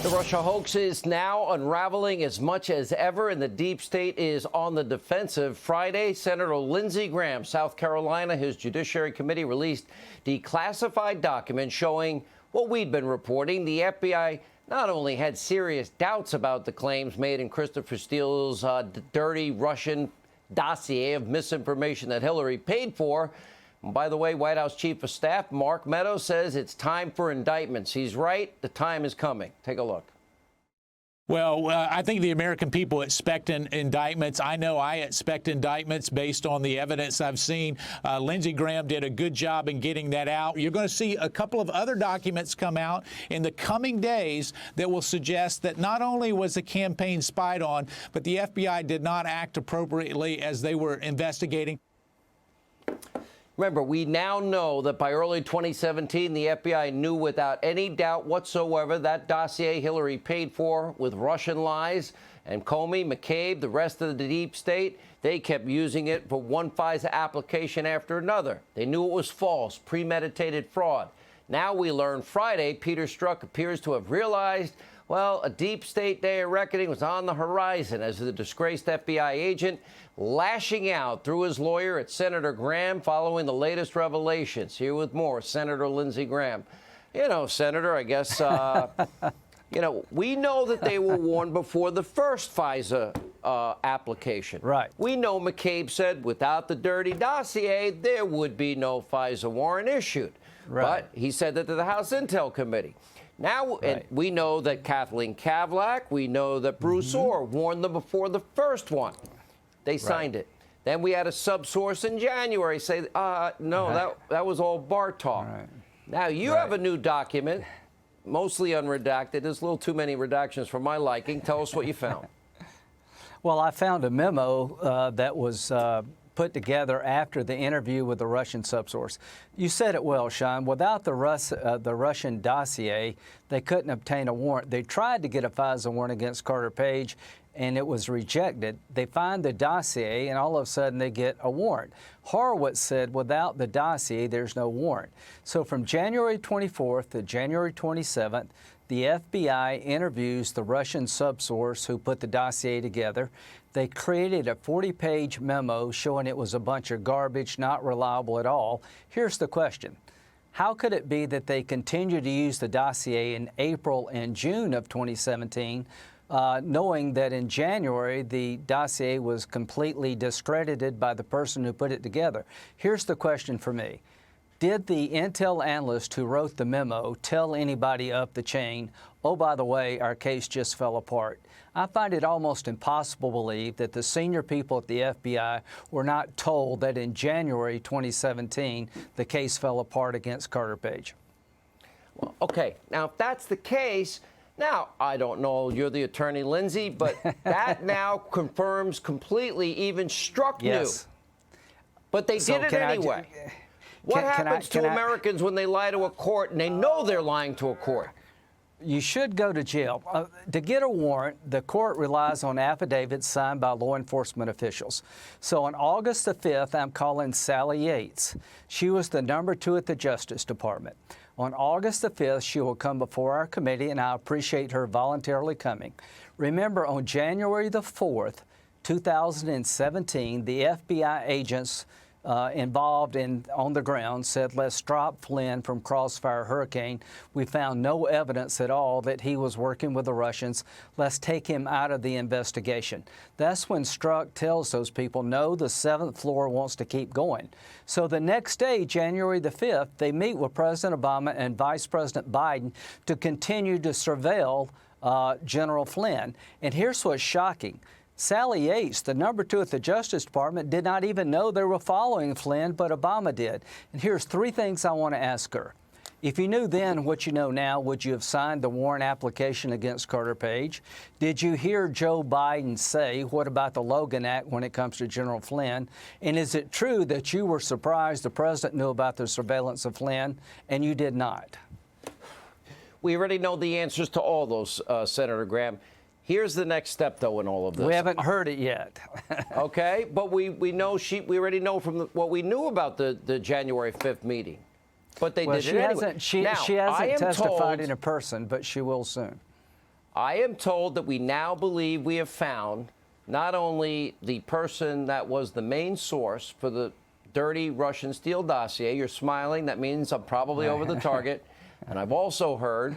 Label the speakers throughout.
Speaker 1: The Russia hoax is now unraveling as much as ever, and the deep state is on the defensive. Friday, Senator Lindsey Graham, South Carolina, his Judiciary Committee released declassified documents showing what we'd been reporting. The FBI not only had serious doubts about the claims made in Christopher Steele's dirty Russian dossier of misinformation that Hillary paid for. By the way, White House Chief of Staff Mark Meadows says it's time for indictments. He's right. The time is coming. Take a look.
Speaker 2: Well, I think the American people expect indictments. I know I expect indictments based on the evidence I've seen. Lindsey Graham did a good job in getting that out. You're going to see a couple of other documents come out in the coming days that will suggest that not only was the campaign spied on, but the FBI did not act appropriately as they were investigating.
Speaker 1: Remember, we now know that by early 2017, the FBI knew without any doubt whatsoever that dossier Hillary paid for with Russian lies. And Comey, McCabe, the rest of the deep state, they kept using it for one FISA application after another. They knew it was false, premeditated fraud. Now we learn Friday, Peter Strzok appears to have realized, well, a deep state day of reckoning was on the horizon as the disgraced FBI agent lashing out through his lawyer at Senator Graham following the latest revelations. Here with more, Senator Lindsey Graham. You know, Senator, I guess, you know, we know that they were warned before the first FISA application.
Speaker 3: Right.
Speaker 1: We know McCabe said without the dirty dossier, there would be no FISA warrant issued.
Speaker 3: Right.
Speaker 1: But he said that to the House Intel Committee. Now, and we know that Kathleen Kavlak, we know that Bruce Orr warned them before the first one. They signed it. Then we had a subsource in January say, no, that was all bar talk.
Speaker 3: Right.
Speaker 1: Now you have a new document, mostly unredacted. There's a little too many redactions for my liking. Tell us what you found.
Speaker 3: Well, I found a memo that was put together after the interview with the Russian subsource. You said it well, Sean. Without the Russian dossier, they couldn't obtain a warrant. They tried to get a FISA warrant against Carter Page, and it was rejected. They find the dossier, and all of a sudden they get a warrant. Horowitz said without the dossier, there's no warrant. So from January 24th to January 27th, the FBI interviews the Russian subsource who put the dossier together. They created a 40-page memo showing it was a bunch of garbage, not reliable at all. Here's the question. How could it be that they continued to use the dossier in April and June of 2017, knowing that in January the dossier was completely discredited by the person who put it together? Here's the question for me. Did the intel analyst who wrote the memo tell anybody up the chain, oh, by the way, our case just fell apart? I find it almost impossible to believe that the senior people at the FBI were not told that in January 2017 the case fell apart against Carter Page.
Speaker 1: Well, okay, now if that's the case, now I don't know, you're the attorney, Lindsey, but that now confirms completely even Strzok knew. But they did it anyway. What happens to Americans when they lie to a court and they know they're lying to a court?
Speaker 3: You should go to jail. To get a warrant, the court relies on affidavits signed by law enforcement officials. So on August the 5th, I'm calling Sally Yates. She was the number 2 at the Justice Department. On August the 5th, she will come before our committee, and I appreciate her voluntarily coming. Remember, on January the 4th, 2017, the FBI agents involved on the ground said, let's drop Flynn from Crossfire Hurricane. We found no evidence at all that he was working with the Russians. Let's take him out of the investigation. That's when Strzok tells those people, no, the 7th floor wants to keep going. So the next day, January the 5th, they meet with President Obama and Vice President Biden to continue to surveil General Flynn. And here's what's shocking. Sally Yates, the number 2 at the Justice Department, did not even know they were following Flynn, but Obama did. And here's 3 things I want to ask her. If you knew then what you know now, would you have signed the warrant application against Carter Page? Did you hear Joe Biden say, what about the Logan Act when it comes to General Flynn? And is it true that you were surprised the president knew about the surveillance of Flynn and you did not?
Speaker 1: We already know the answers to all those, Senator Graham. Here's the next step, though, in all of this.
Speaker 3: We haven't heard it yet.
Speaker 1: Okay, but we know we already know from what we knew about the January 5th meeting. But they did it anyway.
Speaker 3: She hasn't testified in a person, but she will soon.
Speaker 1: I am told that we now believe we have found not only the person that was the main source for the dirty Russian steal dossier. You're smiling. That means I'm probably over the target. And I've also heard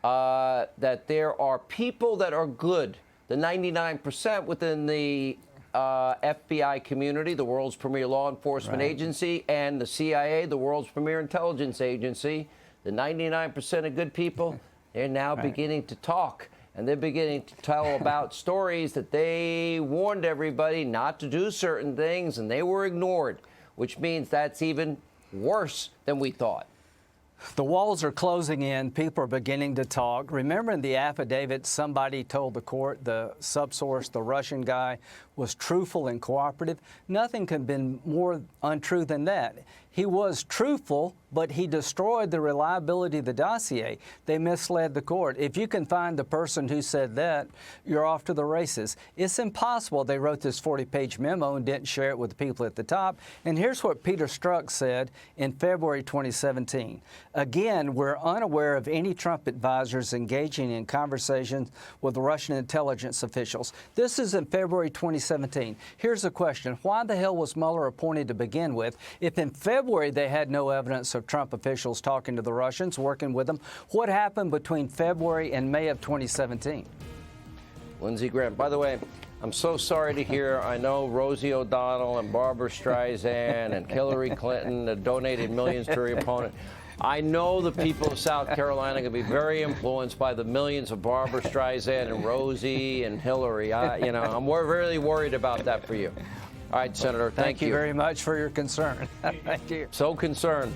Speaker 1: that there are people that are good, the 99% within the FBI community, the world's premier law enforcement agency, and the CIA, the world's premier intelligence agency. The 99% of good people, they're now beginning to talk. And they're beginning to tell about stories that they warned everybody not to do certain things, and they were ignored, which means that's even worse than we thought.
Speaker 3: The walls are closing in. People are beginning to talk. Remember in the affidavit, somebody told the court the subsource, the Russian guy, was truthful and cooperative. Nothing could have been more untrue than that. He was truthful, but he destroyed the reliability of the dossier. They misled the court. If you can find the person who said that, you're off to the races. It's impossible they wrote this 40-page memo and didn't share it with the people at the top. And here's what Peter Strzok said in February 2017. Again, we're unaware of any Trump advisors engaging in conversations with Russian intelligence officials. This is in February 2017. Here's the question. Why the hell was Mueller appointed to begin with? If in February they had no evidence of Trump officials talking to the Russians, working with them, what happened between February and May of 2017?
Speaker 1: Lindsey Graham. By the way, I'm so sorry to hear. I know Rosie O'Donnell and Barbara Streisand and Hillary Clinton donated millions to her opponent. I know the people of South Carolina are going to be very influenced by the millions of Barbara Streisand and Rosie and Hillary. I'm really worried about that for you. All right, Senator, thank you.
Speaker 3: Thank you very much for your concern. Thank you.
Speaker 1: So concerned.